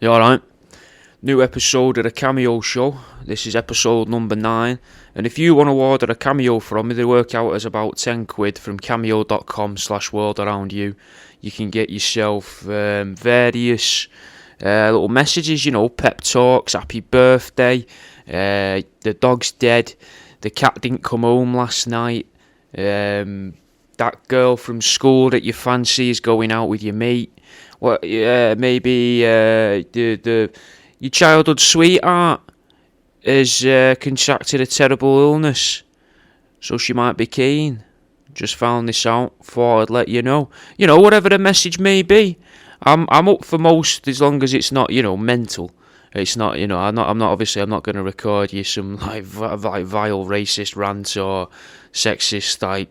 You alright? New episode of the Cameo show. This is episode number 9. And if you want to order a Cameo from me, they work out as about 10 quid from cameo.com/worldaroundyou. You can get yourself various little messages, pep talks, happy birthday, the dog's dead, the cat didn't come home last night, that girl from school that you fancy is going out with your mate. Maybe your childhood sweetheart has contracted a terrible illness, so she might be keen. Just found this out, thought I'd let you know. Whatever the message may be, I'm up for most, as long as it's not, mental. It's not, I'm not going to record you some like vile racist rant or sexist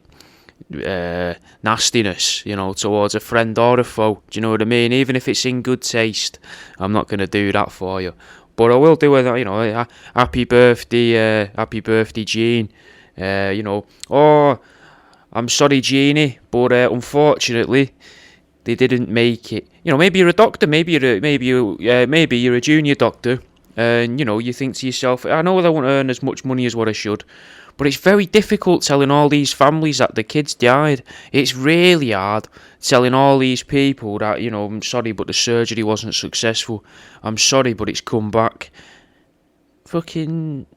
nastiness, towards a friend or a foe. Do you know what I mean? Even if it's in good taste, I'm not going to do that for you. But I will do it. Happy birthday, Jean. Oh, I'm sorry, Jeannie, but unfortunately, they didn't make it. Maybe you're a doctor, maybe you're a junior doctor, and you think to yourself, I know I won't earn as much money as what I should, but it's very difficult telling all these families that the kids died. It's really hard telling all these people that, I'm sorry, but the surgery wasn't successful. I'm sorry, but it's come back. Fucking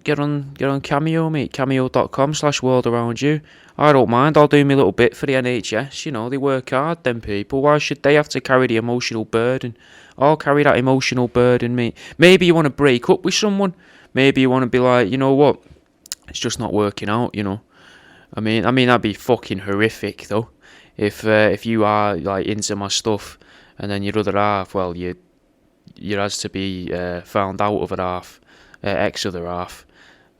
get on Cameo, mate. Cameo.com/worldaroundyou. I don't mind. I'll do my little bit for the NHS. They work hard, them people. Why should they have to carry the emotional burden? I'll carry that emotional burden, mate. Maybe you want to break up with someone. Maybe you want to be like, you know what? It's just not working out, I mean, that'd be fucking horrific, though. If you are like into my stuff, and then your other half, well, you has to be found out of ex-other half,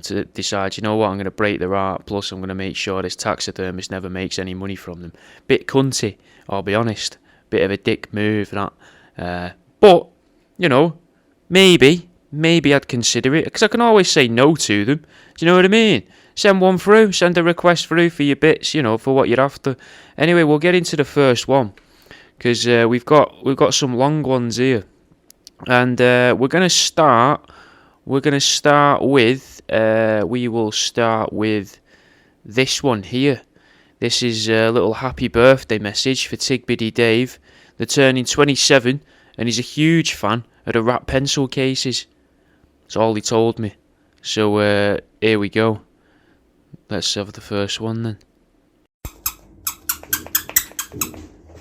to decide, I'm going to break their heart, plus I'm going to make sure this taxidermist never makes any money from them. Bit cunty, I'll be honest. Bit of a dick move, that. But, maybe I'd consider it, because I can always say no to them. Do you know what I mean? Send one through, send a request through for your bits, for what you're after. Anyway, we'll get into the first one, because we've got some long ones here, and we will start with this one here. This is a little happy birthday message for Tigbiddy Dave. They're turning 27, and he's a huge fan of the rat pencil cases. That's all he told me. So here we go. Let's have the first one then.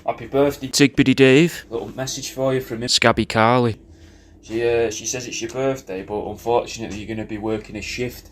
Happy birthday, Tigbiddy Dave. Little message for you from Scabby Carly. She says it's your birthday, but unfortunately you're going to be working a shift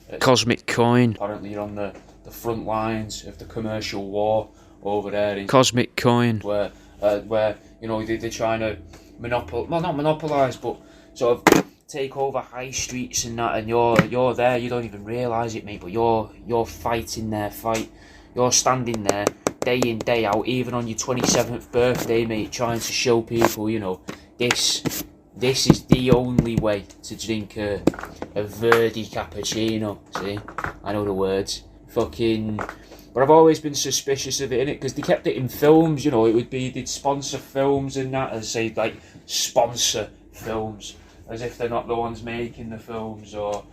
at CosmicCoin. Apparently you're on the front lines of the commercial war over there in CosmicCoin, where they're trying to not monopolise, but sort of take over high streets and that, and you're there, you don't even realise it, mate, but you're fighting their fight. You're standing there day in, day out, even on your 27th birthday, mate, trying to show people, this is the only way to drink a Verdi cappuccino. See? I know the words. But I've always been suspicious of it, innit? Because they kept it in films, it would be, they'd sponsor films and that, and say, like, sponsor films, as if they're not the ones making the films, or,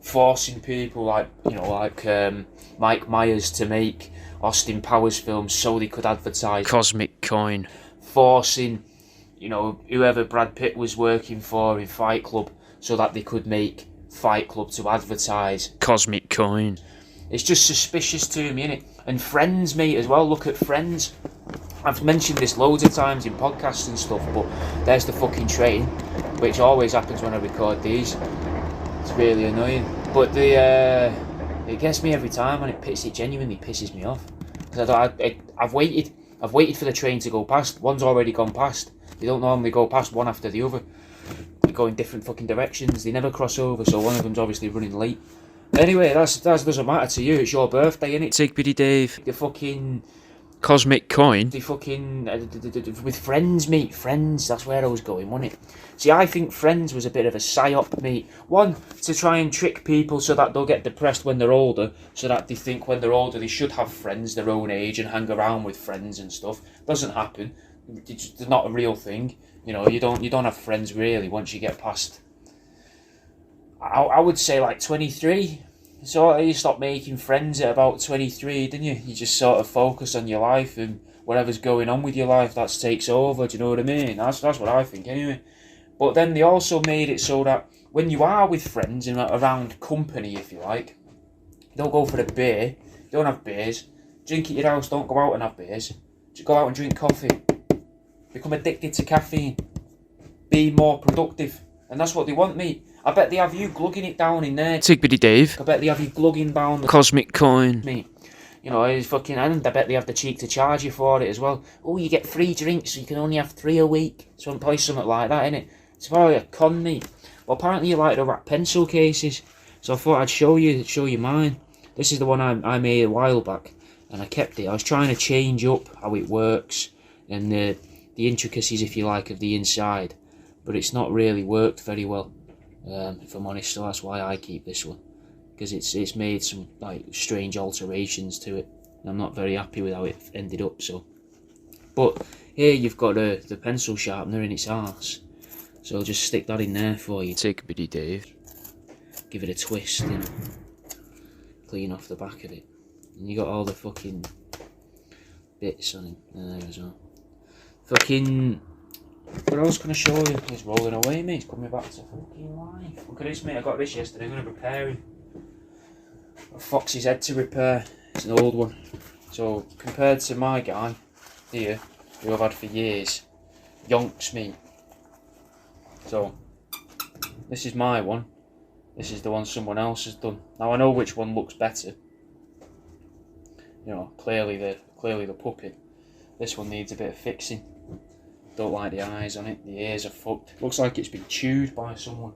forcing people like Mike Myers to make Austin Powers films so they could advertise CosmicCoin. Forcing, whoever Brad Pitt was working for in Fight Club so that they could make Fight Club to advertise CosmicCoin. It's just suspicious to me, innit? And Friends, mate, as well. Look at Friends. I've mentioned this loads of times in podcasts and stuff, but there's the fucking train, which always happens when I record these. It's really annoying. But it gets me every time, and it genuinely pisses me off. Because I've waited for the train to go past. One's already gone past. They don't normally go past one after the other. They go in different fucking directions. They never cross over, so one of them's obviously running late. Anyway, that doesn't matter to you. It's your birthday, innit? Tigbiddy Dave. The fucking CosmicCoin. The fucking with Friends, mate. Friends. That's where I was going, wasn't it? See, I think Friends was a bit of a psyop, mate. One, to try and trick people so that they'll get depressed when they're older, so that they think when they're older they should have friends their own age and hang around with friends and stuff. Doesn't happen. It's not a real thing. You know, you don't have friends really once you get past, I would say like 23. So you stop making friends at about 23, didn't you? You just sort of focus on your life, and whatever's going on with your life, that takes over. Do you know what I mean? That's what I think anyway. But then they also made it so that when you are with friends and around company, if you like, don't go for a beer. Don't have beers. Drink at your house. Don't go out and have beers. Just go out and drink coffee. Become addicted to caffeine. Be more productive. And that's what they want, mate. I bet they have you glugging it down in there. Tigbity Dave. I bet they have you glugging down the CosmicCoin. mate. You know, it's fucking, and I bet they have the cheek to charge you for it as well. Oh, you get free drinks, so you can only have 3 a week. Some place, something like that, innit? It's probably a con, mate. Well, apparently you like to wrap pencil cases, so I thought I'd show you mine. This is the one I made a while back, and I kept it. I was trying to change up how it works and the intricacies, if you like, of the inside, but it's not really worked very well, if I'm honest. So that's why I keep this one, because it's made some like strange alterations to it, and I'm not very happy with how it ended up. So, but here you've got the pencil sharpener in its arse, so I'll just stick that in there for you. Tigbity Dave. Give it a twist and clean off the back of it, and you got all the fucking bits on it there as well. Fucking, what else can I show you? It's rolling away, mate. It's coming back to fucking life. Look at this, mate. I got this yesterday. I'm going to repair it. A fox's head to repair. It's an old one. So compared to my guy here, who I've had for years, yonks, mate. So this is my one. This is the one someone else has done. Now I know which one looks better. You know, clearly the puppet. This one needs a bit of fixing. Don't like the eyes on it. The ears are fucked. Looks like it's been chewed by someone.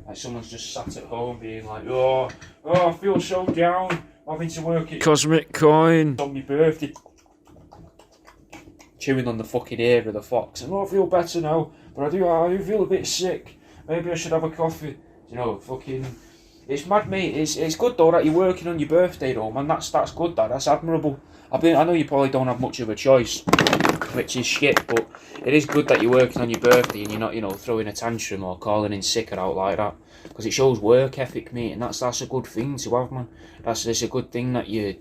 Like someone's just sat at home being like, oh, I feel so down. Having to work it. CosmicCoin. On my birthday. Chewing on the fucking ear of the fox. And I feel better now, but I do feel a bit sick. Maybe I should have a coffee. You know, fucking, it's mad, mate. It's good though that you're working on your birthday though, man. That's good. That's admirable. I know you probably don't have much of a choice, which is shit, but it is good that you're working on your birthday and you're not, you know, throwing a tantrum or calling in sick or out like that, because it shows work ethic, mate, and that's a good thing to have, man. It's a good thing that you're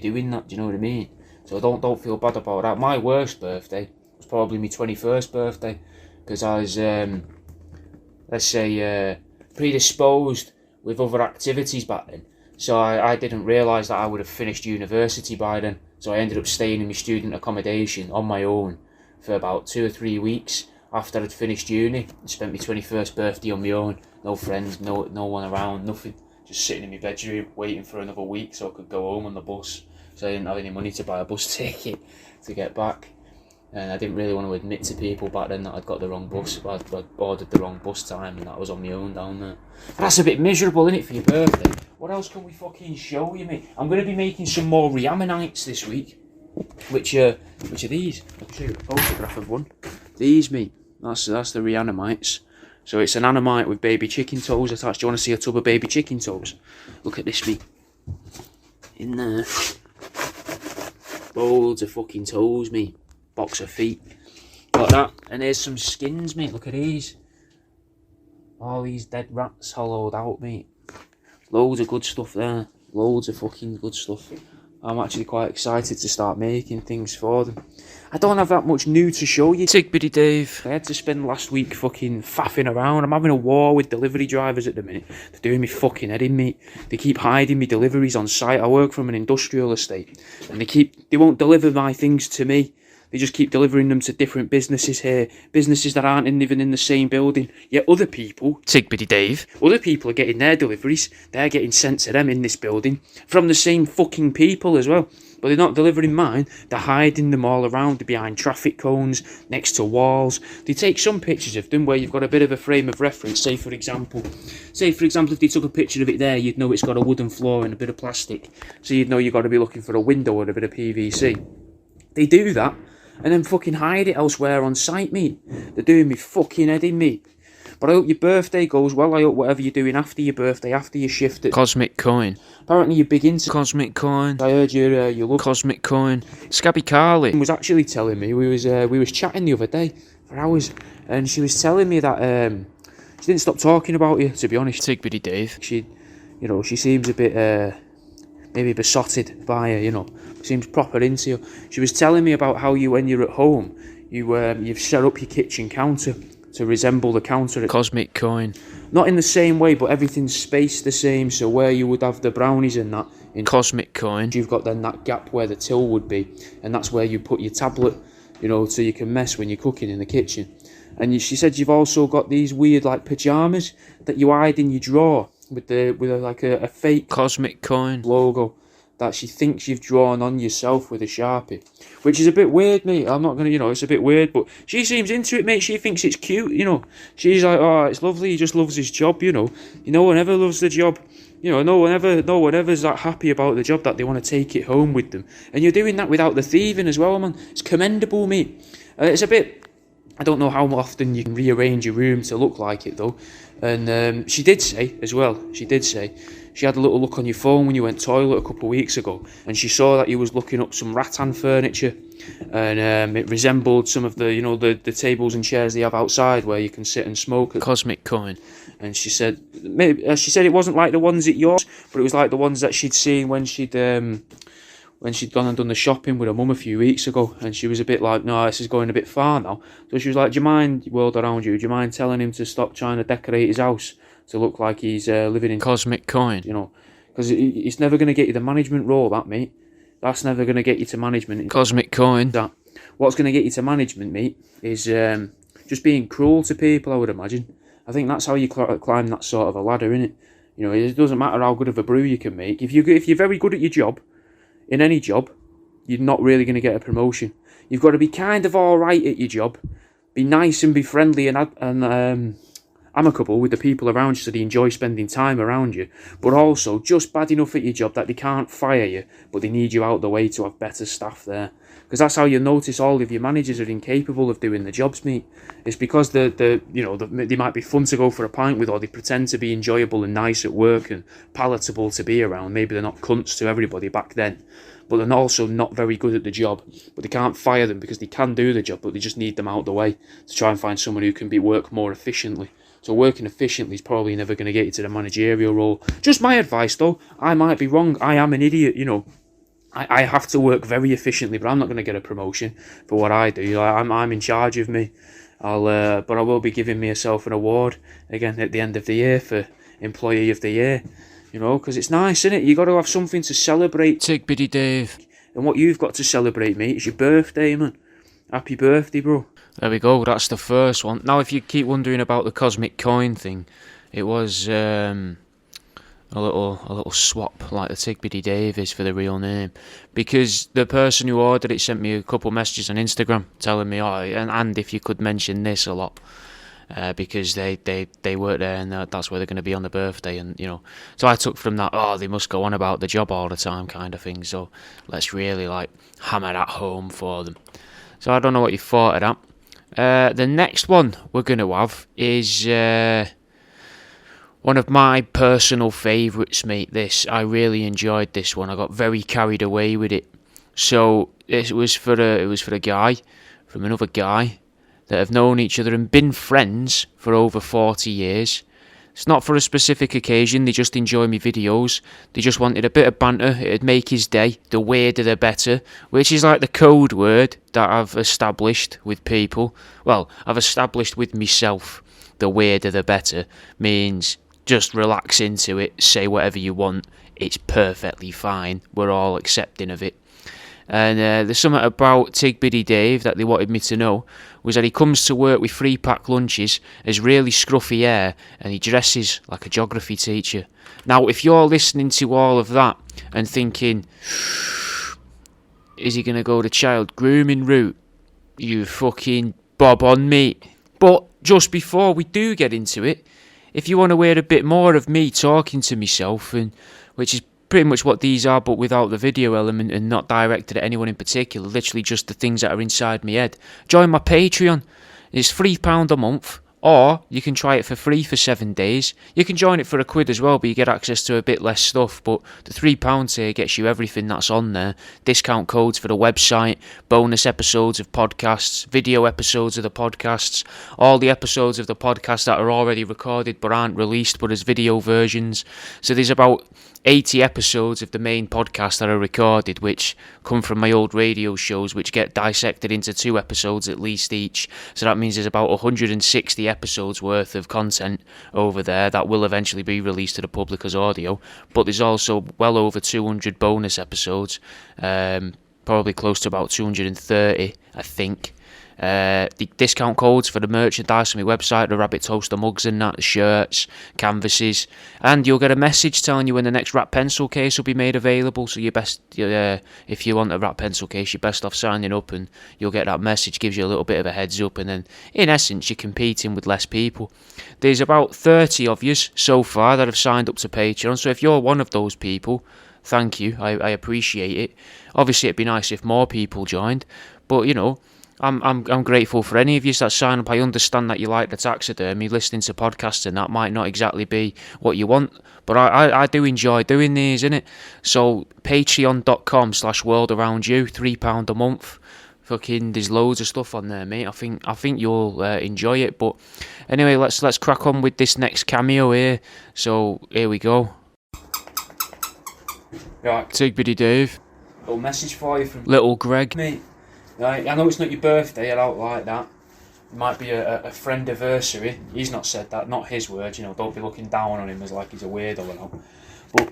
doing that. Do you know what I mean? So don't feel bad about that. My worst birthday was probably my 21st birthday, because I was let's say, predisposed with other activities back then. So I didn't realise that I would have finished university by then. So I ended up staying in my student accommodation on my own for about 2 or 3 weeks after I'd finished uni. I spent my 21st birthday on my own. No friends, no one around, nothing. Just sitting in my bedroom waiting for another week so I could go home on the bus. So I didn't have any money to buy a bus ticket to get back. And I didn't really want to admit to people back then that I'd got the wrong bus. I'd ordered the wrong bus time and that I was on my own down there. That's a bit miserable, isn't it, for your birthday? What else can we fucking show you, mate? I'm going to be making some more Reamanites this week. Which are these? I'll show you a photograph of one. These, mate. That's the Reanites. So it's an animite with baby chicken toes attached. Do you want to see a tub of baby chicken toes? Look at this, mate. In there. Loads of fucking toes, mate. Box of feet. Like that. And there's some skins, mate. Look at these. All these dead rats hollowed out, mate. Loads of good stuff there. Loads of fucking good stuff. I'm actually quite excited to start making things for them. I don't have that much new to show you. Tigbity Dave. I had to spend last week fucking faffing around. I'm having a war with delivery drivers at the minute. They're doing me fucking head in, mate. They keep hiding me deliveries on site. I work from an industrial estate, and they won't deliver my things to me. They just keep delivering them to different businesses here. Businesses that aren't even in the same building. Yet other people... Tigbity Dave. Other people are getting their deliveries. They're getting sent to them in this building. From the same fucking people as well. But they're not delivering mine. They're hiding them all around. They're behind traffic cones, next to walls. They take some pictures of them where you've got a bit of a frame of reference. Say, for example, if they took a picture of it there, you'd know it's got a wooden floor and a bit of plastic. So you'd know you've got to be looking for a window or a bit of PVC. They do that. And then fucking hide it elsewhere on site, mate. They're doing me fucking head in, mate. But I hope your birthday goes well. I hope whatever you're doing after your birthday, after your shift at... CosmicCoin. Apparently you're big into... CosmicCoin. I heard you love... CosmicCoin. Scabby Carly was actually telling me, we was chatting the other day. for hours, and she was telling me that she didn't stop talking about you, to be honest. Tigbity Dave. She, you know, she seems a bit maybe besotted by her, you know. Seems proper into you. She was telling me about how you, when you're at home, you've set up your kitchen counter to resemble the counter at CosmicCoin. Not in the same way, but everything's spaced the same. So where you would have the brownies and that in CosmicCoin, you've got then that gap where the till would be, and that's where you put your tablet, you know, so you can mess when you're cooking in the kitchen. And she said you've also got these weird like pajamas that you hide in your drawer with a fake CosmicCoin logo that she thinks you've drawn on yourself with a Sharpie, which is a bit weird, mate. I'm not gonna, you know, it's a bit weird, but she seems into it, mate. She thinks it's cute, you know. She's like, oh, it's lovely. He just loves his job, you know. No one ever loves the job, you know. No one ever's that happy about the job that they want to take it home with them. And you're doing that without the thieving as well, man. It's commendable, mate. It's a bit. I don't know how often you can rearrange your room to look like it though. And she did say as well. She did say she had a little look on your phone when you went toilet a couple of weeks ago, and she saw that you was looking up some rattan furniture, and it resembled some of the, you know, the tables and chairs they have outside where you can sit and smoke. CosmicCoin. And she said it wasn't like the ones at yours, but it was like the ones that she'd seen when she'd gone and done the shopping with her mum a few weeks ago, and she was a bit like, no, this is going a bit far now. So she was like, do you mind, world around you, do you mind telling him to stop trying to decorate his house to look like he's living in CosmicCoin, you know, because it's never going to get you the management role, that, mate. That's never going to get you to management. CosmicCoin. That what's going to get you to management, mate, is just being cruel to people, I would imagine. I think that's how you climb that sort of a ladder, innit? You know, it doesn't matter how good of a brew you can make. If you're very good at your job, in any job, you're not really going to get a promotion. You've got to be kind of all right at your job, be nice and be friendly and amicable with the people around you so they enjoy spending time around you, but also just bad enough at your job that they can't fire you, but they need you out the way to have better staff there. Because that's how you notice all of your managers are incapable of doing the jobs, mate. It's because they might be fun to go for a pint with, or they pretend to be enjoyable and nice at work and palatable to be around. Maybe they're not cunts to everybody back then, but they're also not very good at the job. But they can't fire them because they can do the job, but they just need them out the way to try and find someone who can work more efficiently. So working efficiently is probably never going to get you to the managerial role. Just my advice, though. I might be wrong. I am an idiot, you know. I have to work very efficiently, but I'm not going to get a promotion for what I do. I'm in charge of me. But I will be giving myself an award again at the end of the year for Employee of the Year. You know, because it's nice, isn't it? You got to have something to celebrate. Tigbity Dave. And what you've got to celebrate, mate, is your birthday, man. Happy birthday, bro. There we go, that's the first one. Now, if you keep wondering about the CosmicCoin thing, it was a little swap, like the Tigbity Dave is for the real name, because the person who ordered it sent me a couple messages on Instagram telling me, oh, and if you could mention this a lot, because they work there and that's where they're going to be on the birthday, and you know, so I took from that, oh, they must go on about the job all the time kind of thing, so let's really like hammer that home for them. So I don't know what you thought of that. The next one we're going to have is one of my personal favourites, mate. I really enjoyed this one. I got very carried away with it. So it was for a guy from another guy that have known each other and been friends for over 40 years. It's not for a specific occasion, they just enjoy my videos. They just wanted a bit of banter, it'd make his day. The weirder the better, which is like the code word that I've established with people. Well, I've established with myself. The weirder the better means just relax into it, say whatever you want, it's perfectly fine, we're all accepting of it. And there's something about Tigbity Dave that they wanted me to know, was that he comes to work with 3-pack lunches, has really scruffy hair, and he dresses like a geography teacher. Now, if you're listening to all of that and thinking, is he going to go the child grooming route? You fucking bob on, mate. But just before we do get into it, if you want to hear a bit more of me talking to myself, and which is pretty much what these are, but without the video element and not directed at anyone in particular, literally just the things that are inside my head, join my Patreon. It's £3 a month, Or you can try it for free for 7 days. You can join it for £1 as well, but you get access to a bit less stuff. But the £3 tier gets you everything that's on there. Discount codes for the website, bonus episodes of podcasts, video episodes of the podcasts, all the episodes of the podcast that are already recorded but aren't released but as video versions. So there's about 80 episodes of the main podcast that are recorded, which come from my old radio shows, which get dissected into 2 episodes at least each. So that means there's about 160 episodes worth of content over there that will eventually be released to the public as audio. But there's also well over 200 bonus episodes, probably close to about 230, I think. The discount codes for the merchandise on my website, the rabbit toaster mugs and that, the shirts, canvases, and you'll get a message telling you when the next wrap pencil case will be made available. So if you want a wrap pencil case, you're best off signing up, and you'll get that message, gives you a little bit of a heads up, and then in essence you're competing with less people. There's about 30 of you so far that have signed up to Patreon, so if you're one of those people, thank you, I appreciate it. Obviously it'd be nice if more people joined, but you know, I'm grateful for any of you that sign up. I understand that you like the taxidermy. Listening to podcasts and that might not exactly be what you want, but I do enjoy doing these, innit? So patreon.com/worldaroundyou, £3 a month. Fucking, there's loads of stuff on there, mate. I think you'll enjoy it. But anyway, let's crack on with this next cameo here. So here we go. Right. Tigbity Dave. Little message for you from Little Greg. Mate. Right, I know it's not your birthday, I don't like that. It might be a friend anniversary. He's not said that, not his words, you know, don't be looking down on him as like he's a weirdo and all. But,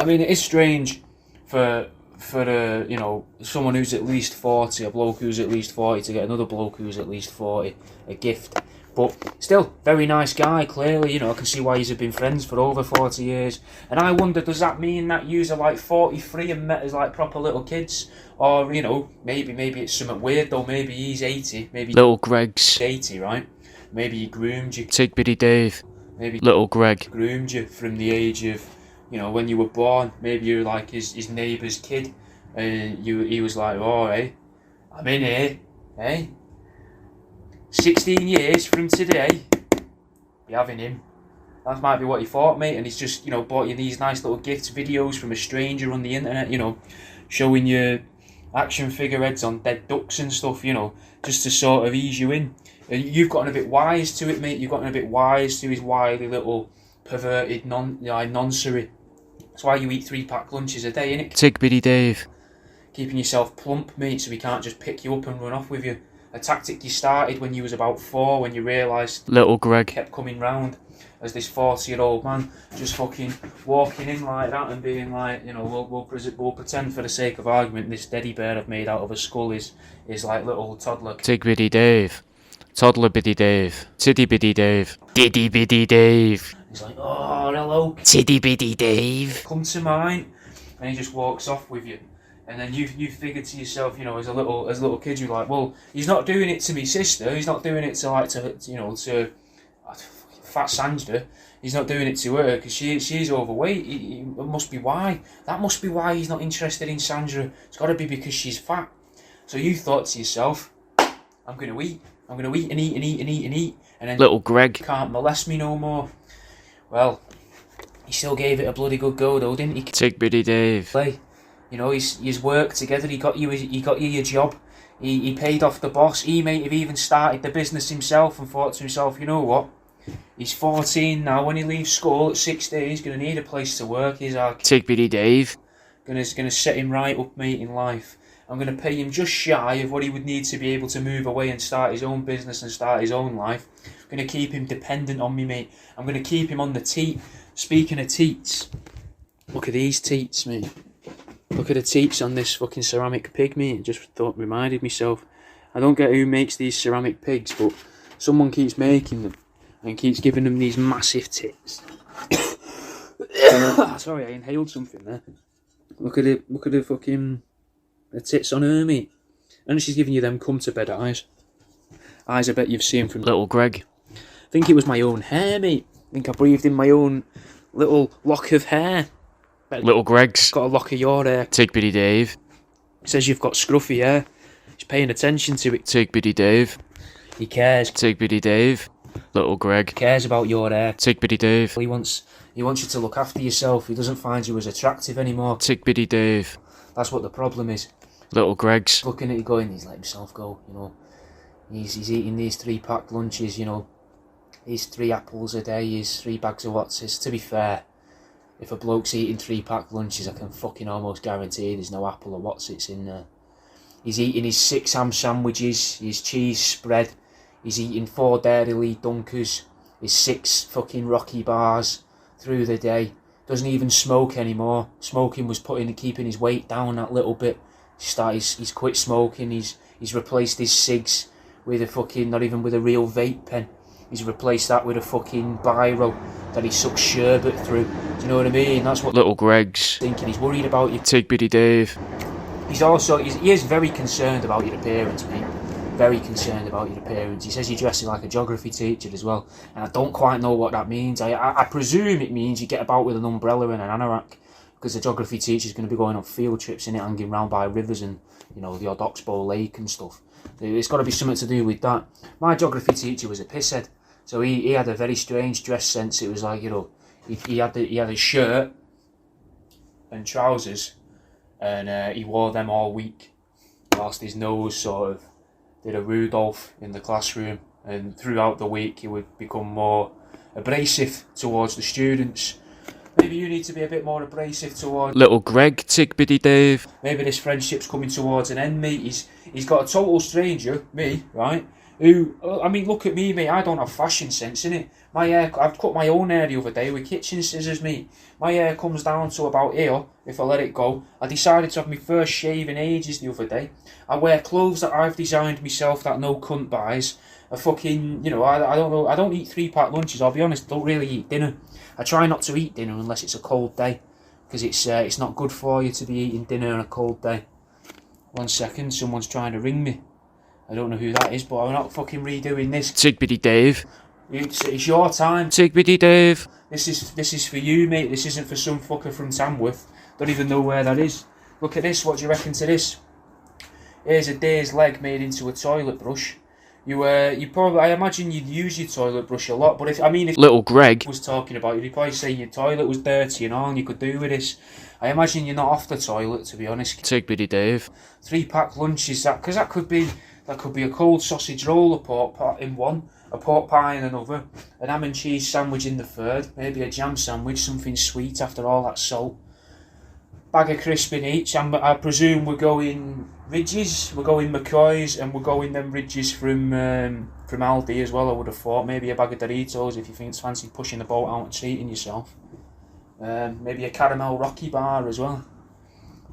I mean, it is strange for you know, someone who's at least 40, a bloke who's at least 40, to get another bloke who's at least 40 a gift. But still, very nice guy, clearly, you know, I can see why you've been friends for over 40 years. And I wonder, does that mean that yous are like 43 and met as like proper little kids? Or, you know, maybe it's something weird though, maybe he's 80, maybe Little Greg's 80, right? Maybe he groomed you. Tigbity Dave. Maybe Little Greg groomed you from the age of, you know, when you were born. Maybe you were like his neighbour's kid, and he was like, oh, hey, I'm in here, hey? 16 years from today, be having him. That might be what he thought, mate, and he's just, you know, bought you these nice little gift videos from a stranger on the internet, you know, showing you action figure heads on dead ducks and stuff, you know, just to sort of ease you in. And you've gotten a bit wise to it, mate. You've gotten a bit wise to his wily little perverted nonsense. That's why you eat 3-pack lunches a day, innit? Tigbity Dave. Keeping yourself plump, mate, so he can't just pick you up and run off with you. A tactic you started when you was about 4, when you realised Little Greg kept coming round as this 40-year-old man, just fucking walking in like that and being like, you know, we'll pretend for the sake of argument this teddy bear I've made out of a skull is like little toddler. Tigbity Dave. Toddler Biddy Dave. Tiddy Biddy Dave. Diddy Biddy Dave. He's like, oh, hello, Tiddy Biddy Dave. come to mine, and he just walks off with you. And then you figured to yourself, you know, as a little kid, you're like, well, he's not doing it to me sister. He's not doing it to fat Sandra. He's not doing it to her because she's overweight. It must be why. That must be why he's not interested in Sandra. It's got to be because she's fat. So you thought to yourself, I'm going to eat. I'm going to eat and eat and eat and eat and eat. And then Little Greg can't molest me no more. Well, he still gave it a bloody good go though, didn't he? Tigbity Dave. Play. You know, he's worked together. He got you your job. He paid off the boss. He may have even started the business himself and thought to himself, you know what? He's 14 now. When he leaves school at 16, he's going to need a place to work. He's our Tigbity Dave. going to set him right up, mate, in life. I'm going to pay him just shy of what he would need to be able to move away and start his own business and start his own life. I'm going to keep him dependent on me, mate. I'm going to keep him on the teat. Speaking of teats, look at these teats, mate. Look at the teats on this fucking ceramic pig, mate. It just reminded myself. I don't get who makes these ceramic pigs, but someone keeps making them and keeps giving them these massive tits. Sorry, I inhaled something there. Look at it. Look at the fucking the tits on her, mate. And she's giving you them come to bed eyes. Eyes I bet you've seen from Little Greg. I think it was my own hair, mate. I think I breathed in my own little lock of hair. Little Greg's Got a lock of your hair. Tigbity Dave. Says you've got scruffy hair. He's paying attention to it. Tigbity Dave. He cares. Tigbity Dave. Little Greg cares about your hair. Tigbiddy Dave. He wants you to look after yourself. He doesn't find you as attractive anymore. Tigbiddy Dave. That's what the problem is. Little Greg's looking at you going, he's letting himself go, you know. He's eating these 3-pack lunches, you know. He's 3 apples a day, he's 3 bags of Watsons. To be fair, if a bloke's eating 3-pack lunches, I can fucking almost guarantee there's no apple or Watsons in there. He's eating his 6 ham sandwiches, his cheese spread. He's eating 4 Dairy Lee Dunkers, his 6 fucking Rocky bars through the day. Doesn't even smoke anymore. Smoking was keeping his weight down that little bit. He's quit smoking. He's replaced his cigs with a fucking, not even with a real vape pen. He's replaced that with a fucking biro that he sucks sherbet through. Do you know what I mean? That's what Little Greg's thinking. He's worried about you. Tigbiddy Dave. He is very concerned about your appearance, mate. Very concerned about your appearance. He says you're dressing like a geography teacher as well, and I don't quite know what that means. I presume it means you get about with an umbrella and an anorak, because the geography teacher's going to be going on field trips in it, hanging round by rivers and, you know, the odd Oxbow Lake and stuff. It's got to be something to do with that. My geography teacher was a pisshead, so he had a very strange dress sense. It was like, you know, he had his shirt and trousers, and he wore them all week, whilst his nose sort of did a Rudolph in the classroom, and throughout the week he would become more abrasive towards the students. Maybe you need to be a bit more abrasive towards Little Greg Tigbiddy Dave. Maybe this friendship's coming towards an end, mate. He's got a total stranger, me, right? Who, I mean, look at me, mate. I don't have fashion sense, innit? My hair, I've cut my own hair the other day with kitchen scissors, mate. My hair comes down to about here if I let it go. I decided to have my first shave in ages the other day. I wear clothes that I've designed myself that no cunt buys. I fucking, you know, I don't know. I don't eat 3-pack lunches. I'll be honest. Don't really eat dinner. I try not to eat dinner unless it's a cold day, because it's not good for you to be eating dinner on a cold day. 1 second, someone's trying to ring me. I don't know who that is, but I'm not fucking redoing this. Tigbiddy Dave. It's your time. Tigbiddy Dave. This is for you, mate. This isn't for some fucker from Tamworth. Don't even know where that is. Look at this. What do you reckon to this? Here's a deer's leg made into a toilet brush. You probably, I imagine you'd use your toilet brush a lot, but if Little Greg was talking about it, he'd probably say your toilet was dirty and all, and you could do with this. I imagine you're not off the toilet, to be honest. Tigbiddy Dave. 3-pack lunches, because that could be a cold sausage roll, a pork pot in one, a pork pie in another, an ham and cheese sandwich in the third, maybe a jam sandwich, something sweet after all that salt. Bag of crisp in each. I presume we're going Ridges, we're going McCoy's, and we're going them Ridges from Aldi as well. I would have thought maybe a bag of Doritos if you fancy pushing the boat out and treating yourself. Maybe a caramel Rocky bar as well.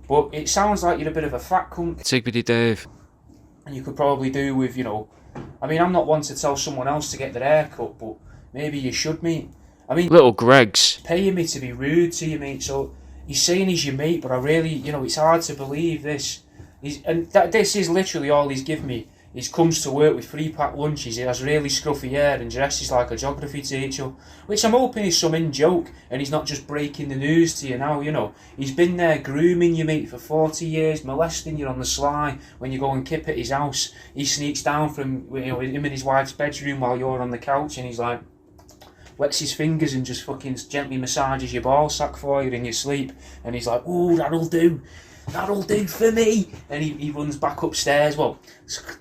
But it sounds like you're a bit of a fat cunt. Tigbiddy Dave. And you could probably do with, you know, I mean, I'm not one to tell someone else to get their hair cut, but maybe you should, mate. I mean, Little Greg's paying me to be rude to you, mate, so he's saying he's your mate, but I really, you know, it's hard to believe this. This is literally all he's given me. He comes to work with 3-pack lunches, he has really scruffy hair and dresses like a geography teacher, which I'm hoping is some in-joke, and he's not just breaking the news to you now, you know. He's been there grooming you, mate, for 40 years, molesting you on the sly. When you go and kip at his house, he sneaks down from, you know, him in his wife's bedroom while you're on the couch, and he's like, wets his fingers and just fucking gently massages your ball sack for you in your sleep, and he's like, ooh, that'll do for me, and he runs back upstairs, well,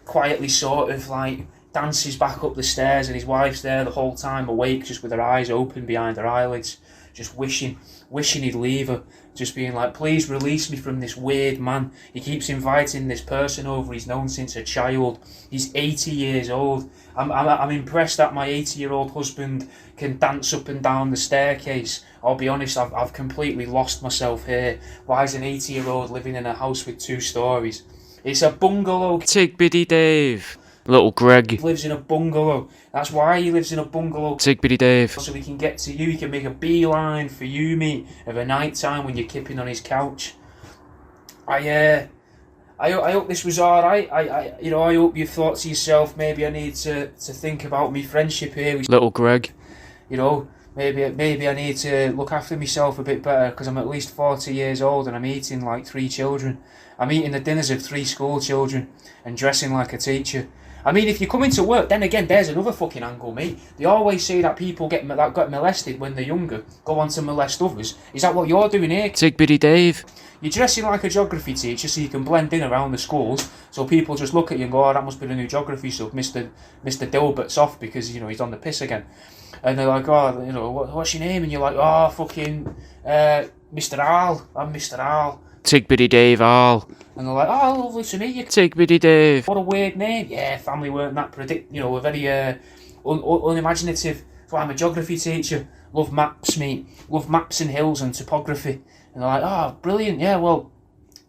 quietly sort of like dances back up the stairs, and his wife's there the whole time awake, just with her eyes open behind her eyelids, just wishing he'd leave her, just being like, please release me from this weird man. He keeps inviting this person over he's known since a child. He's 80 years old. I'm impressed that my 80-year-old husband can dance up and down the staircase. I'll be honest, I've completely lost myself here. Why is an 80-year-old living in a house with 2 stories? It's a bungalow. Tigbiddy Dave. Little Greg He lives in a bungalow. That's why he lives in a bungalow. Tigbiddy Dave. So he can get to you. He can make a beeline for you, mate, of a night time when you're kipping on his couch. I hope this was alright. I hope you thought to yourself, maybe I need to think about my friendship here with Little Greg. You know, maybe I need to look after myself a bit better, because I'm at least 40 years old and I'm eating like 3 children. I'm eating the dinners of 3 school children and dressing like a teacher. I mean, if you come into work, then again, there's another fucking angle, mate. They always say that people get molested when they're younger, go on to molest others. Is that what you're doing here? Tigbiddy Dave. You're dressing like a geography teacher so you can blend in around the schools, so people just look at you and go, oh, that must be the new geography sub, Mr. Dilbert's off because, you know, he's on the piss again. And they're like, oh, you know, what's your name? And you're like, oh, fucking, Mr. Al, I'm Mr. Al. Tigbiddy Dave Al. And they're like, oh, lovely to meet you. Tigbiddy Dave. What a weird name. Yeah, family weren't that we're very unimaginative. So I'm a geography teacher. Love maps, mate. Love maps and hills and topography. And they're like, oh, brilliant. Yeah, well,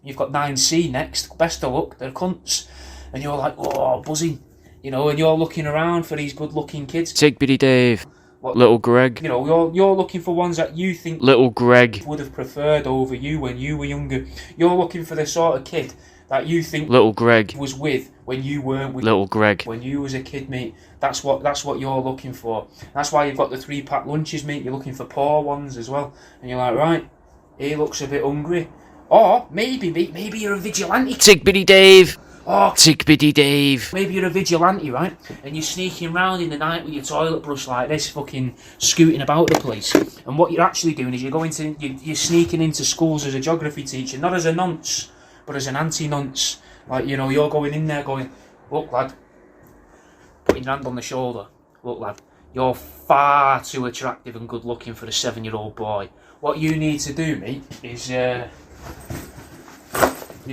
you've got 9C next. Best of luck. They're cunts. And you're like, oh, buzzing. You know, and you're looking around for these good-looking kids. Tigbiddy Dave. What, Little Greg. You know, you're looking for ones that you think Little Greg would have preferred over you when you were younger. You're looking for the sort of kid that you think Little Greg was with when you weren't with. Little Greg. When you was a kid, mate. That's what you're looking for. That's why you've got the 3-pack lunches, mate. You're looking for poor ones as well. And you're like, right, he looks a bit hungry. Or maybe, mate, maybe you're a vigilante. Tigbiddy Dave. Oh, Tigbiddy Dave. Maybe you're a vigilante, right? And you're sneaking round in the night with your toilet brush like this, fucking scooting about the place. And what you're actually doing is you're sneaking into schools as a geography teacher, not as a nonce, but as an anti-nonce. Like, you know, you're going in there going, look, lad, putting your hand on the shoulder. Look, lad, you're far too attractive and good looking for a 7-year-old boy. What you need to do, mate, is you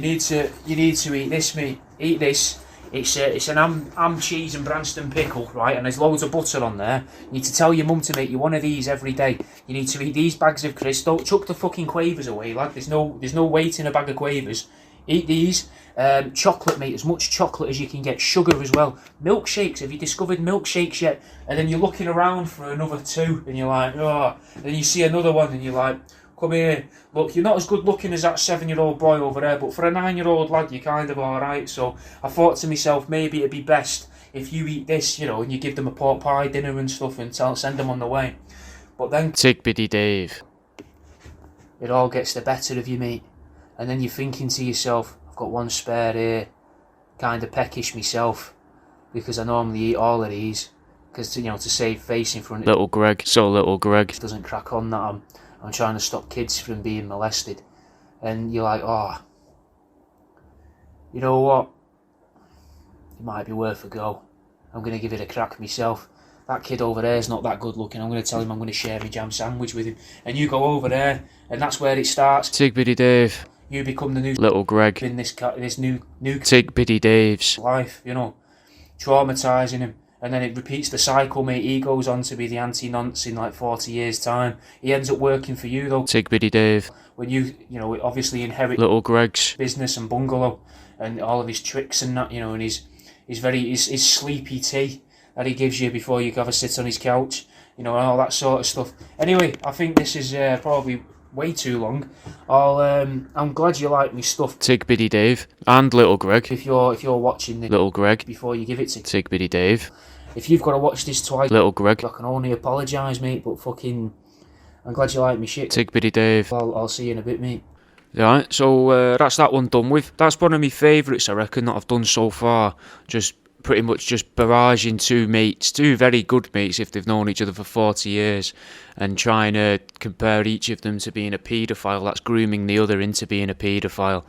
need to eat this, mate. Eat this. It's an ham cheese and Branston pickle, right? And there's loads of butter on there. You need to tell your mum to make you one of these every day. You need to eat these bags of crisps. Don't chuck the fucking quavers away, lad. There's no weight in a bag of quavers. Eat these. Chocolate, mate. As much chocolate as you can get. Sugar as well. Milkshakes. Have you discovered milkshakes yet? And then you're looking around for another 2, and you're like, oh. And then you see another one, and you're like, come here. Look, you're not as good looking as that 7-year-old boy over there, but for a 9-year-old lad, you're kind of alright. So I thought to myself, maybe it'd be best if you eat this, you know, and you give them a pork pie dinner and stuff and send them on the way. But then, Tigbiddy Dave. It all gets the better of you, mate. And then you're thinking to yourself, I've got one spare here. Kind of peckish myself, because I normally eat all of these, because, you know, to save face in front of Little Greg. So Little Greg doesn't crack on that I'm trying to stop kids from being molested. And you're like, oh, you know what? It might be worth a go. I'm going to give it a crack myself. That kid over there is not that good looking. I'm going to tell him I'm going to share my jam sandwich with him. And you go over there, and that's where it starts. Tigbiddy Dave. You become the new Little Greg in this new Tigbiddy Dave's life, you know, traumatising him. And then it repeats the cycle, mate. He goes on to be the anti-nonce in like 40 years' time. He ends up working for you, though. Tigbiddy Dave. When you know, obviously inherit Little Greg's business and bungalow and all of his tricks and that, you know, and his sleepy tea that he gives you before you have a sit on his couch, you know, and all that sort of stuff. Anyway, I think this is probably way too long. I'm glad you like me stuff. Tigbiddy Dave and Little Greg. If you're watching the Little Greg before you give it to Tigbiddy Dave. If you've got to watch this twice, Little Greg, I can only apologise, mate. But fucking, I'm glad you like me shit. Tigbiddy Dave. I'll see you in a bit, mate. Right, so that's that one done with. That's one of my favourites, I reckon, that I've done so far. Just pretty much just barraging two very good mates if they've known each other for 40 years, and trying to compare each of them to being a paedophile. That's grooming the other into being a paedophile.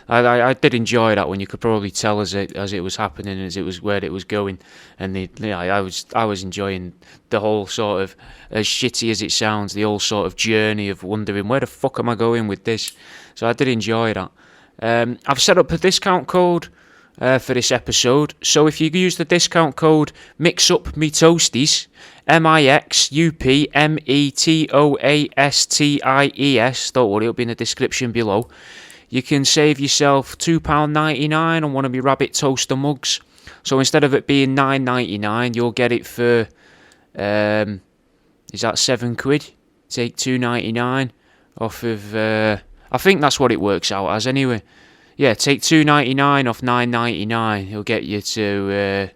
I did enjoy that one. You could probably tell as it was happening, as it was where it was going, and I was enjoying the whole sort of, as shitty as it sounds, the whole sort of journey of wondering where the fuck am I going with this. So I did enjoy that. I've set up a discount code for this episode, so if you use the discount code MixUpMeToasties, MixUpMeToasties, don't worry, it'll be in the description below, you can save yourself £2.99 on one of my rabbit toaster mugs. So instead of it being £9.99, you'll get it for is that £7? Take £2.99 off of I think that's what it works out as anyway. Yeah, take £2.99 off £9.99. It'll get you to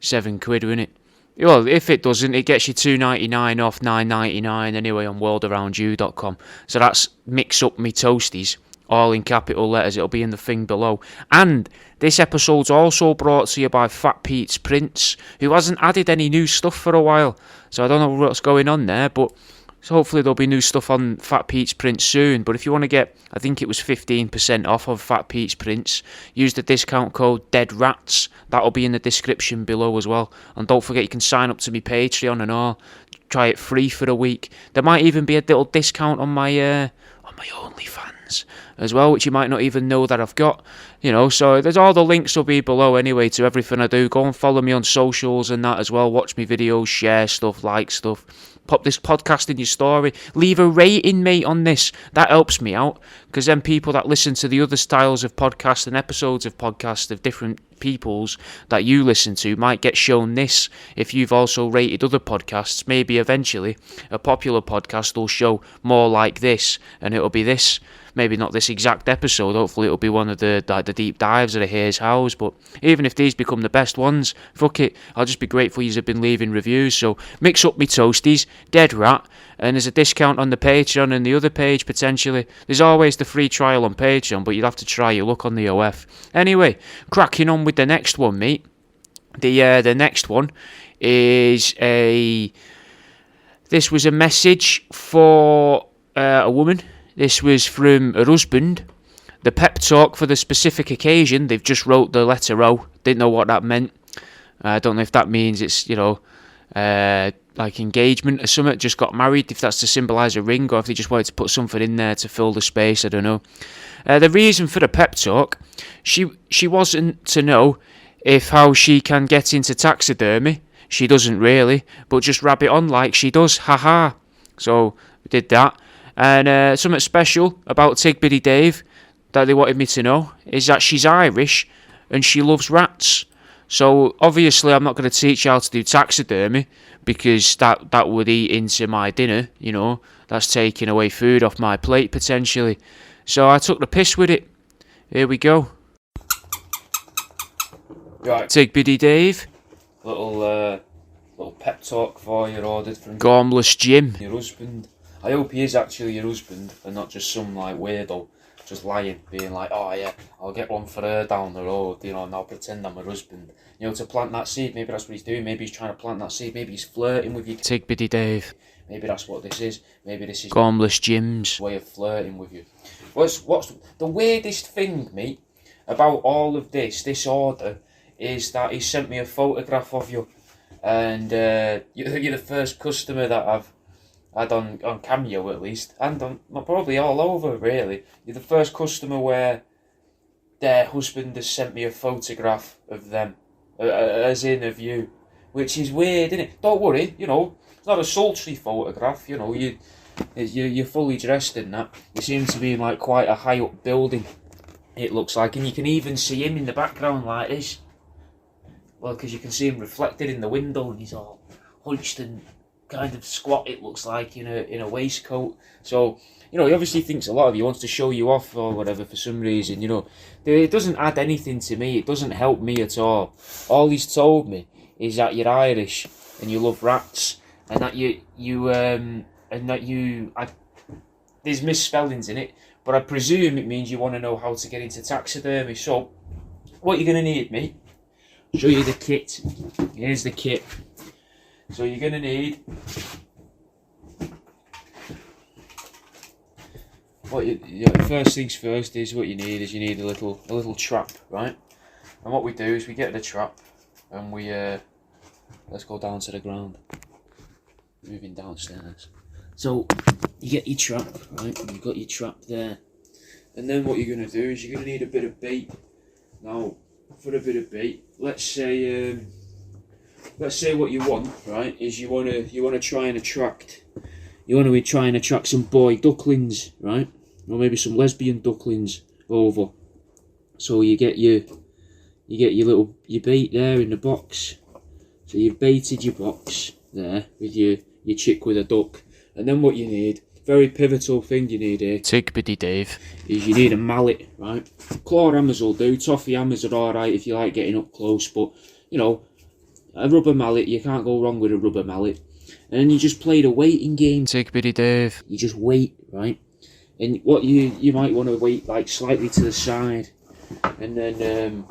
£7, won't it? Well, if it doesn't, it gets you £2.99 off £9.99 anyway on worldaroundyou.com. So that's Mix Up Me Toasties all in capital letters. It'll be in the thing below. And this episode's also brought to you by Fat Pete's Prints, who hasn't added any new stuff for a while. So I don't know what's going on there, but so hopefully there'll be new stuff on Fat Pete's Prints soon. But if you want to get, I think it was 15% off of Fat Pete's Prints, use the discount code DEADRATS. That'll be in the description below as well. And don't forget, you can sign up to my Patreon and all. Try it free for a week. There might even be a little discount on my OnlyFans as well, which you might not even know that I've got. You know, so there's all the links will be below anyway to everything I do. Go and follow me on socials and that as well. Watch me videos, share stuff, like stuff. Pop this podcast in your story. Leave a rating, mate, on this. That helps me out, because then people that listen to the other styles of podcasts and episodes of podcasts of different peoples that you listen to might get shown this. If you've also rated other podcasts, maybe eventually a popular podcast will show more like this, and it'll be this. Maybe not this exact episode. Hopefully it'll be one of the deep dives of the Here's Hows. But even if these become the best ones, fuck it. I'll just be grateful you've been leaving reviews. So mix up me toasties, Dead Rat, and there's a discount on the Patreon and the other page potentially. There's always the free trial on Patreon, but you'll have to try your luck on the OF. Anyway, cracking on with the next one, mate. The next one is this was a message for a woman. This was from her husband. The pep talk for the specific occasion. They've just wrote the letter O. Didn't know what that meant. I don't know if that means it's, like engagement or something. Just got married, if that's to symbolise a ring, or if they just wanted to put something in there to fill the space. I don't know. The reason for the pep talk, she wasn't to know if how she can get into taxidermy. She doesn't really, but just rab it on like she does. Haha. So we did that. And something special about Tigbiddy Dave that they wanted me to know is that she's Irish and she loves rats. So obviously I'm not going to teach you how to do taxidermy, because that would eat into my dinner, you know. That's taking away food off my plate potentially. So I took the piss with it. Here we go. Right. Tigbiddy Dave. Little pep talk for you ordered from Gormless Jim. your husband. I hope he is actually your husband and not just some like weirdo just lying, being like, oh yeah, I'll get one for her down the road, you know, and I'll pretend I'm her husband. You know, to plant that seed. Maybe that's what he's doing. Maybe he's trying to plant that seed. Maybe he's flirting with you. Tigbiddy Dave. Maybe that's what this is. Maybe this is Gormless Jim's way of flirting with you. What's the weirdest thing, mate, about all of this order, is that he sent me a photograph of you, and you're the first customer that I've had on Cameo, at least, and on probably all over, really. You're the first customer where their husband has sent me a photograph of them, as in of you, which is weird, isn't it? Don't worry, you know, it's not a sultry photograph, you know, you're fully dressed in that. You seem to be in like quite a high up building, it looks like, and you can even see him in the background like this. Well, because you can see him reflected in the window, and he's all hunched and kind of squat, it looks like, in a waistcoat. So, you know, he obviously thinks a lot of you, wants to show you off or whatever for some reason, you know. It doesn't add anything to me, it doesn't help me at all. All he's told me is that you're Irish and you love rats, and that there's misspellings in it, but I presume it means you want to know how to get into taxidermy. So, what you're going to need, mate, show you the kit. Here's the kit. So you're going to need first things first is what you need is you need a little trap, right? And what we do is we get the trap and we let's go down to the ground. Moving downstairs. So you get your trap, right? And you've got your trap there. And then what you're going to do is you're going to need a bit of bait. Now, for a bit of bait, let's say what you want, right, is you want to try and attract some boy ducklings, right, or maybe some lesbian ducklings over. So you get your bait there in the box. So you've baited your box there with your chick with a duck, and then what you need, very pivotal thing you need here, Tigbiddy Dave, is you need a mallet, right? Claw hammers will do. Toffee hammers are alright if you like getting up close, but you know, a rubber mallet, you can't go wrong with a rubber mallet. And then you just play the waiting game. Tigbiddy Dave. You just wait, right? And what you might want to wait like slightly to the side, and then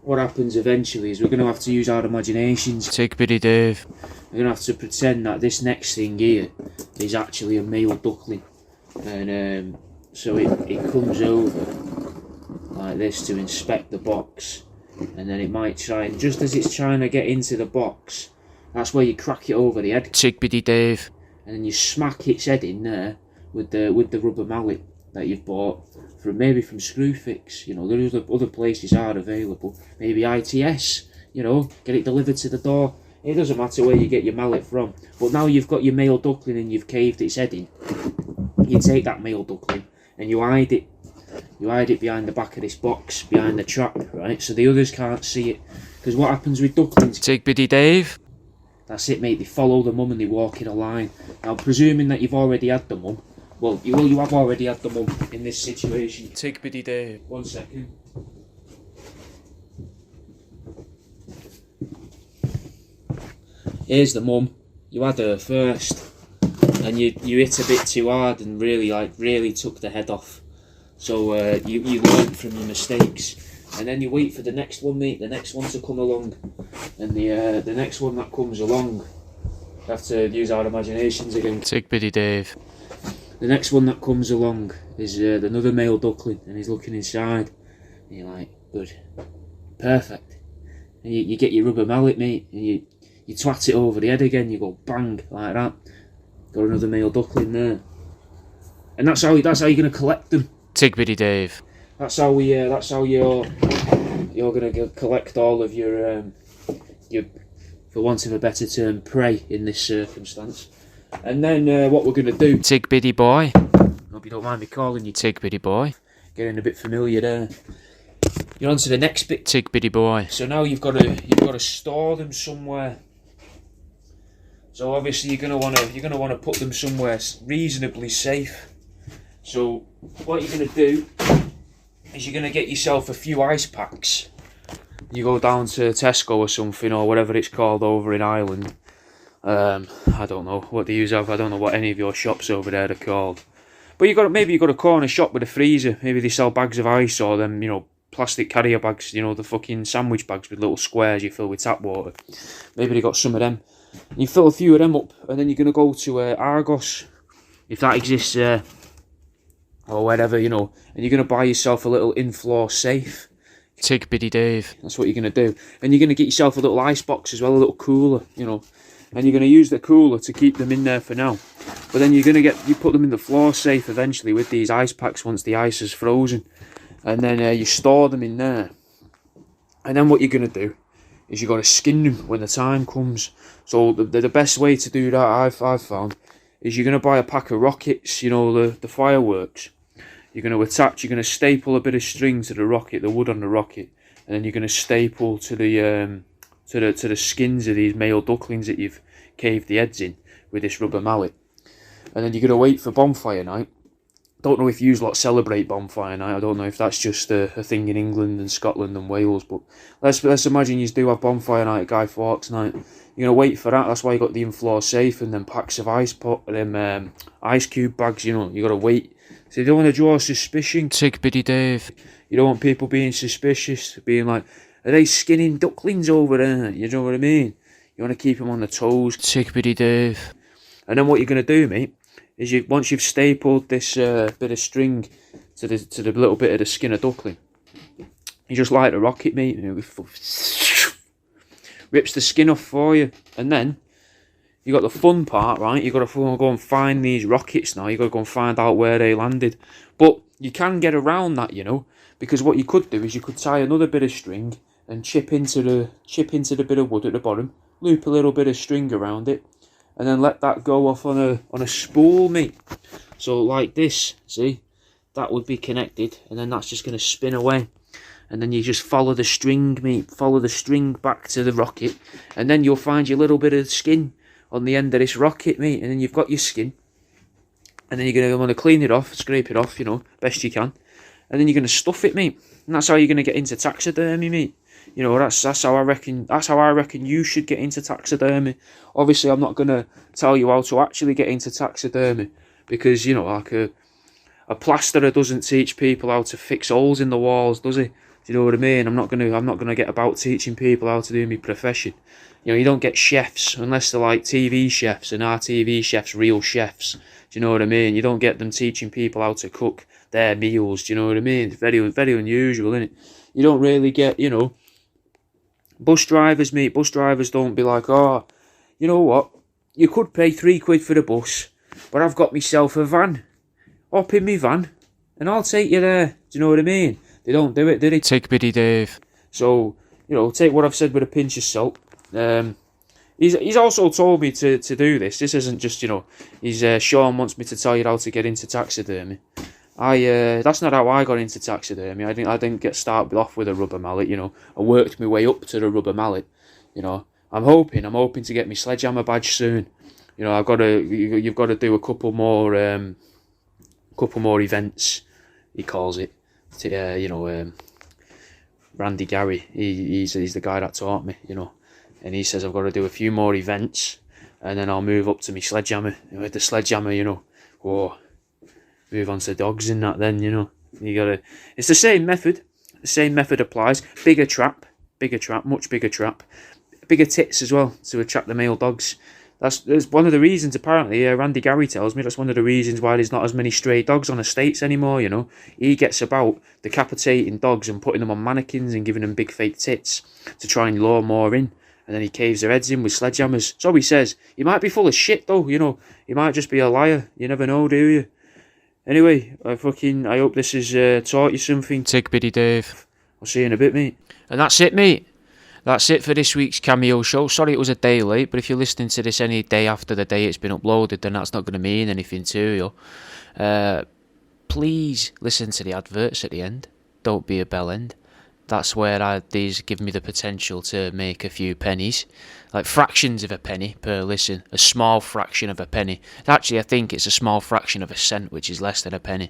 what happens eventually is we're going to have to use our imaginations. Tigbity Dave. We're going to have to pretend that this next thing here is actually a male duckling, and so it comes over like this to inspect the box, and then it might try, and just as it's trying to get into the box, that's where you crack it over the head. Tigbity Dave. And then you smack its head in there with the rubber mallet that you've bought from Screwfix. You know, there's other places are available. Maybe ITS. You know, get it delivered to the door. It doesn't matter where you get your mallet from. But now you've got your male duckling and you've caved its head in. You take that male duckling and you hide it. You hide it behind the back of this box, behind the trap, right? So the others can't see it. Because what happens with ducklings? Tigbity Dave. That's it, mate. They follow the mum and they walk in a line. Now, presuming that you've already had the mum, well, you have already had the mum in this situation. Tigbity Dave. 1 second. Here's the mum. You had her first, and you hit a bit too hard and really took the head off. So you learn from your mistakes, and then you wait for the next one, mate. The next one to come along, and the next one that comes along, we have to use our imaginations again. Tigbity Dave. The next one that comes along is another male duckling, and he's looking inside. And you're like, good, perfect. And you get your rubber mallet, mate, and you twat it over the head again. You go bang like that. Got another male duckling there, and that's how you're going to collect them. Tigbity Dave. That's how you're going to collect all of your, for want of a better term, prey in this circumstance. And then what we're going to do... Tigbity boy. Hope you don't mind me calling you Tigbity boy. Getting a bit familiar there. You're on to the next bit. Tigbity boy. So now you've got to store them somewhere. So obviously you're going to want to put them somewhere reasonably safe. So what you're going to do is you're going to get yourself a few ice packs. You go down to Tesco or something, or whatever it's called over in Ireland. I don't know what they use. I don't know what any of your shops over there are called. But maybe you've got a corner shop with a freezer. Maybe they sell bags of ice, or them, plastic carrier bags, the fucking sandwich bags with little squares you fill with tap water. Maybe they got some of them. You fill a few of them up, and then you're going to go to Argos, if that exists there, or whatever, and you're going to buy yourself a little in-floor safe. Tigbity Dave. That's what you're going to do. And you're going to get yourself a little ice box as well, a little cooler, and you're going to use the cooler to keep them in there for now. But then you put them in the floor safe eventually with these ice packs once the ice is frozen. And then you store them in there. And then what you're going to do is you're going to skin them when the time comes. So the best way to do that, I've found, is you're going to buy a pack of rockets, the fireworks. You're going to staple a bit of string to the rocket, the wood on the rocket, and then you're going to staple to the skins of these male ducklings that you've caved the heads in with this rubber mallet. And then you're going to wait for bonfire night. Don't know if you lot celebrate bonfire night. I don't know if that's just a thing in England and Scotland and Wales, but let's imagine you do have bonfire night, Guy Fawkes night. You're going to wait for that. That's why you got the in-floor safe and then packs of ice cube bags, you got to wait. So you don't want to draw suspicion. Tigbity Dave. You don't want people being suspicious, being like, are they skinning ducklings over there? You know what I mean? You want to keep them on the toes. Tigbity Dave. And then what you're going to do, mate, is once you've stapled this bit of string to the little bit of the skin of duckling, you just light a rocket, mate, and it rips the skin off for you. And then you got the fun part, right? You got to go and find these rockets now. You got to go and find out where they landed. But you can get around that, because what you could do is you could tie another bit of string and chip into the bit of wood at the bottom, loop a little bit of string around it, and then let that go off on a spool, mate. So like this, see, that would be connected, and then that's just going to spin away. And then you just follow the string, mate. Follow the string back to the rocket, and then you'll find your little bit of skin on the end of this rocket, mate. And then you've got your skin, and then you're going to want to clean it off, scrape it off, best you can. And then you're going to stuff it, mate. And that's how you're going to get into taxidermy, mate. That's how I reckon you should get into taxidermy. Obviously, I'm not going to tell you how to actually get into taxidermy, because A plasterer doesn't teach people how to fix holes in the walls, does he? Do you know what I mean? I'm not gonna get about teaching people how to do my profession. You know, you don't get chefs unless they're like TV chefs, and our TV chefs real chefs. Do you know what I mean? You don't get them teaching people how to cook their meals. Do you know what I mean? It's very, very unusual, isn't it? You don't really get, you know, bus drivers, mate. Bus drivers don't be like, oh, you know what? You could pay £3 for the bus, but I've got myself a van. Hop in me van, and I'll take you there. Do you know what I mean? They don't do it, do they? Take Biddy Dave. So, you know, take what I've said with a pinch of salt. He's also told me to do this. This isn't just, you know, Sean wants me to tell you how to get into taxidermy. That's not how I got into taxidermy. I didn't get started off with a rubber mallet, you know. I worked my way up to the rubber mallet, you know. I'm hoping to get my sledgehammer badge soon. You know, you've got to do a couple more events, he calls it. You know, Randy Gary, he's the guy that taught me, you know. And he says I've got to do a few more events, and then I'll move up to my sledgehammer. And with the sledgehammer, you know, whoa, move on to dogs and that. Then, you know, it's the same method. The same method applies. Bigger trap, much bigger trap, bigger tits as well to attract the male dogs. That's one of the reasons, apparently, Randy Gary tells me, that's one of the reasons why there's not as many stray dogs on estates anymore, you know. He gets about decapitating dogs and putting them on mannequins and giving them big fake tits to try and lure more in. And then he caves their heads in with sledgehammers. So he says. He might be full of shit, though, you know. He might just be a liar. You never know, do you? Anyway, I hope this has taught you something. Take Biddy Dave. I'll see you in a bit, mate. And that's it, mate. That's it for this week's Cameo show. Sorry it was a day late, but if you're listening to this any day after the day it's been uploaded, then that's not going to mean anything to you. Please listen to the adverts at the end. Don't be a bellend. That's where these give me the potential to make a few pennies. Like fractions of a penny per listen. A small fraction of a penny. Actually, I think it's a small fraction of a cent, which is less than a penny.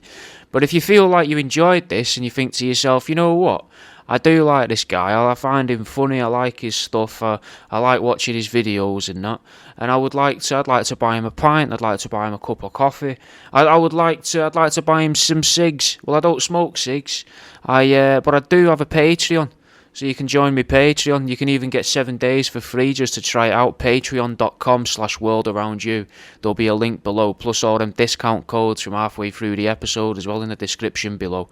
But if you feel like you enjoyed this and you think to yourself, you know what? I do like this guy. I find him funny. I like his stuff. I like watching his videos and that. And I'd like to buy him a pint. I'd like to buy him a cup of coffee. I'd like to buy him some cigs. Well, I don't smoke cigs. But I do have a Patreon. So you can join me Patreon. You can even get 7 days for free just to try it out. Patreon.com/worldaroundyou. There'll be a link below. Plus all them discount codes from halfway through the episode as well in the description below.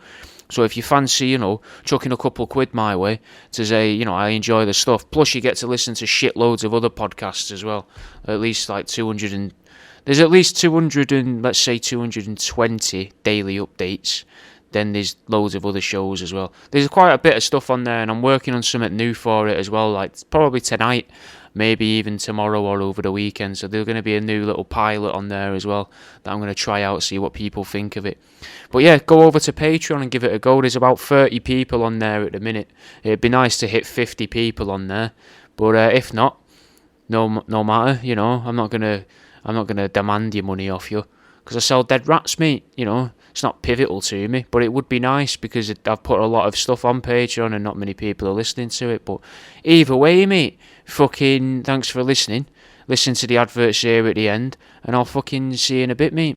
So if you fancy, you know, chucking a couple quid my way to say, you know, I enjoy the stuff. Plus you get to listen to shitloads of other podcasts as well. At least like 200 and... There's at least 200 and, let's say 220 daily updates. Then there's loads of other shows as well. There's quite a bit of stuff on there, and I'm working on something new for it as well, like probably tonight, maybe even tomorrow or over the weekend. So there's going to be a new little pilot on there as well that I'm going to try out, see what people think of it. But yeah, go over to Patreon and give it a go. There's about 30 people on there at the minute. It'd be nice to hit 50 people on there, but if not, no matter, you know, I'm not gonna demand your money off you. Because I sell dead rats, mate, you know. It's not pivotal to me, but it would be nice because I've put a lot of stuff on Patreon and not many people are listening to it. But either way, mate, fucking thanks for listening. Listen to the adverts here at the end, and I'll fucking see you in a bit, mate.